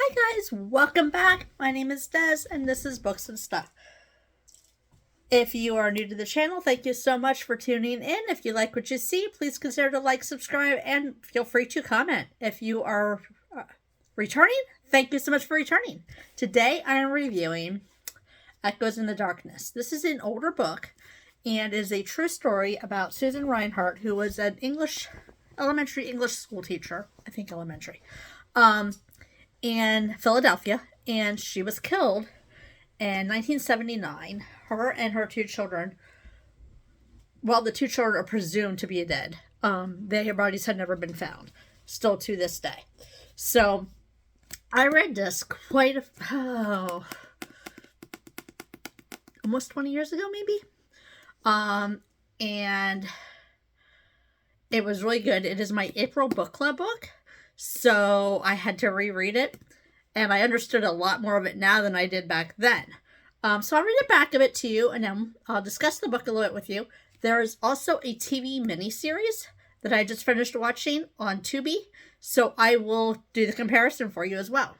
Hi guys, welcome back. My name is Des and this is Books and Stuff. If you are new to the channel, thank you so much for tuning in. If you like what you see, please consider to like, subscribe, and feel free to comment. If you are returning, thank you so much for returning. Today I am reviewing Echoes in the Darkness. This is an older book and is a true story about Susan Reinhart, who was an elementary English school teacher, I think elementary, in Philadelphia, and she was killed in 1979. Her and her two children, well, the two children are presumed to be dead. Their bodies had never been found, still to this day. So I read this almost 20 years ago, maybe. And it was really good. It is my April book club book. So I had to reread it, and I understood a lot more of it now than I did back then. So I'll read the back of it to you, and then I'll discuss the book a little bit with you. There is also a TV miniseries that I just finished watching on Tubi, so I will do the comparison for you as well.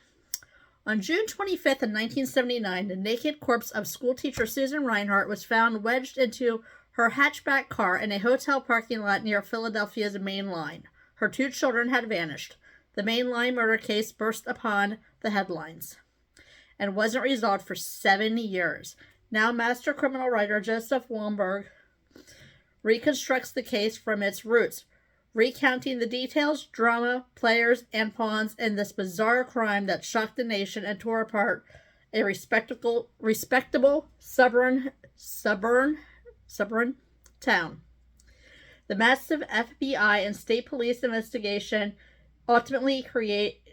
On June 25th of 1979, the naked corpse of schoolteacher Susan Reinhart was found wedged into her hatchback car in a hotel parking lot near Philadelphia's Main Line. Her two children had vanished. The Main Line murder case burst upon the headlines and wasn't resolved for 7 years. Now master criminal writer Joseoh Wambaugh reconstructs the case from its roots, recounting the details, drama, players, and pawns in this bizarre crime that shocked the nation and tore apart a respectable suburban town. The massive FBI and state police investigation ultimately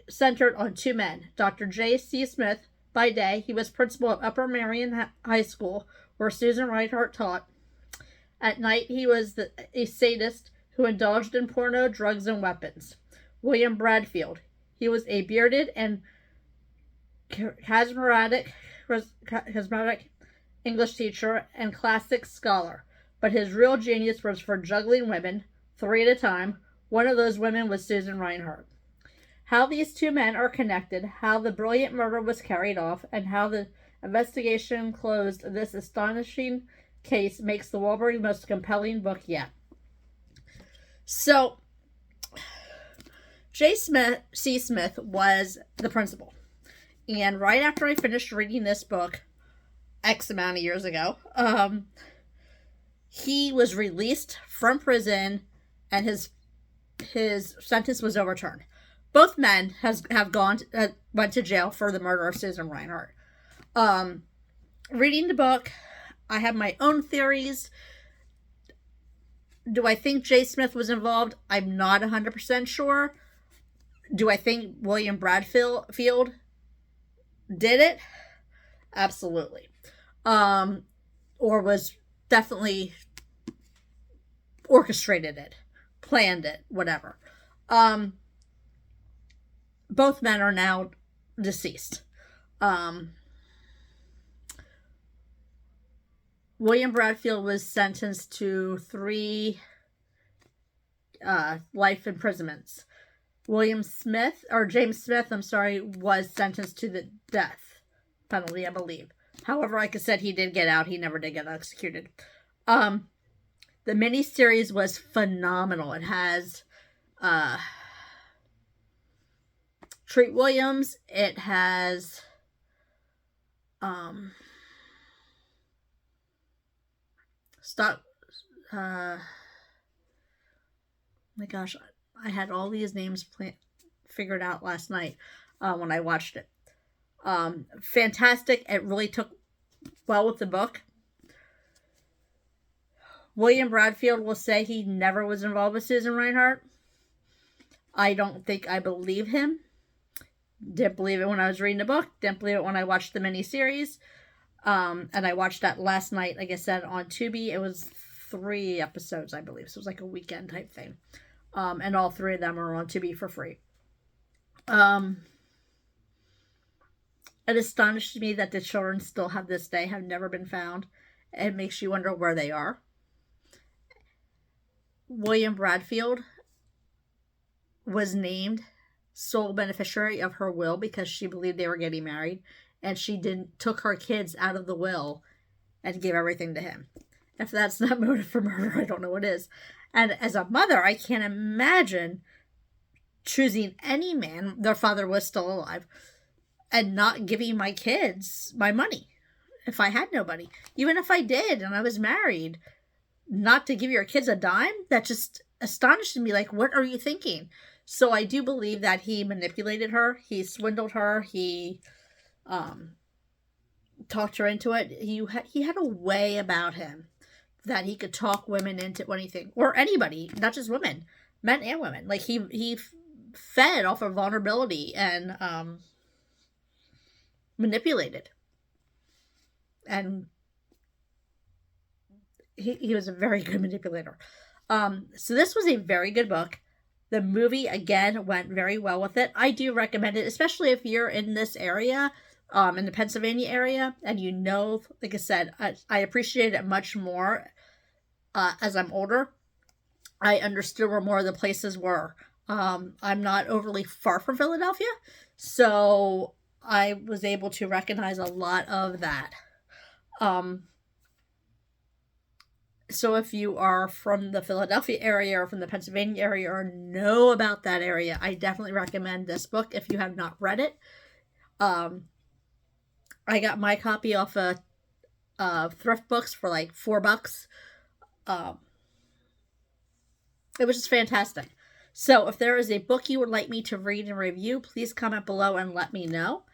centered on two men. Dr. J.C. Smith, by day, he was principal of Upper Marion High School, where Susan Reinhart taught. At night, he was a sadist who indulged in porno, drugs, and weapons. William Bradfield, he was a bearded and charismatic English teacher and classics scholar. But his real genius was for juggling women, 3 at a time. One of those women was Susan Reinhart. How these two men are connected, how the brilliant murder was carried off, and how the investigation closed this astonishing case makes the Wambaugh most compelling book yet. So, C. Smith was the principal. And right after I finished reading this book, X amount of years ago, he was released from prison and his sentence was overturned. Both men went to jail for the murder of Susan Reinhart. Reading the book, I have my own theories. Do I think J. Smith was involved? I'm not 100% sure. Do I think William Bradfield did it? Absolutely. Or was definitely orchestrated it, planned it, whatever. Both men are now deceased. William Bradfield was sentenced to 3 life imprisonments. James Smith, was sentenced to the death penalty, I believe. However, like I said, he did get out. He never did get executed. The miniseries was phenomenal. It has Treat Williams. It has my gosh, I had all these names figured out last night when I watched it. Fantastic. It really took well with the book. William Bradfield will say he never was involved with Susan Reinhart. I don't think I believe him. Didn't believe it when I was reading the book. Didn't believe it when I watched the miniseries. And I watched that last night, like I said, on Tubi. It was 3 episodes, I believe. So it was like a weekend type thing. And all 3 of them are on Tubi for free. It astonished me that the children still have this day have never been found. It makes you wonder where they are. William Bradfield was named sole beneficiary of her will because she believed they were getting married, and she took her kids out of the will and gave everything to him. If that's not motive for murder, I don't know what is. And as a mother, I can't imagine choosing any man, their father was still alive, and not giving my kids my money if I had nobody. Even if I did and I was married, not to give your kids a dime, that just astonished me. Like, what are you thinking? So I do believe that he manipulated her. He swindled her. He talked her into it. He had a way about him that he could talk women into anything, or anybody, not just women, men and women. Like he fed off of vulnerability and manipulated. And he was a very good manipulator. So this was a very good book. The movie, again, went very well with it. I do recommend it, especially if you're in this area, in the Pennsylvania area, and you know, like I said, I appreciate it much more as I'm older. I understood where more of the places were. I'm not overly far from Philadelphia, so I was able to recognize a lot of that. So if you are from the Philadelphia area or from the Pennsylvania area or know about that area, I definitely recommend this book if you have not read it. I got my copy off of Thriftbooks for like $4. It was just fantastic. So if there is a book you would like me to read and review, please comment below and let me know.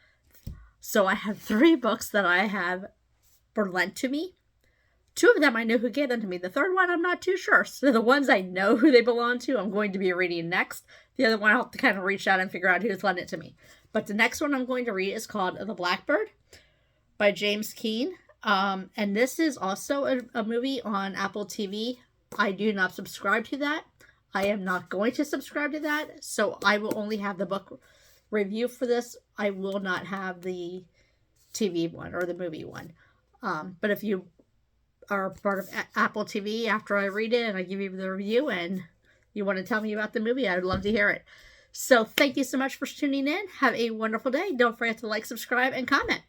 So I have 3 books that I have were lent to me. 2 of them I know who gave them to me. The third one I'm not too sure. So the ones I know who they belong to, I'm going to be reading next. The other one I'll have to kind of reach out and figure out who's lent it to me. But the next one I'm going to read is called The Blackbird by James Keene. And this is also a movie on Apple TV. I do not subscribe to that. I am not going to subscribe to that. So I will only have the book review for this. I will not have the TV one or the movie one. But if you are part of Apple TV after I read it and I give you the review and you want to tell me about the movie, I would love to hear it. So thank you so much for tuning in. Have a wonderful day. Don't forget to like, subscribe, and comment.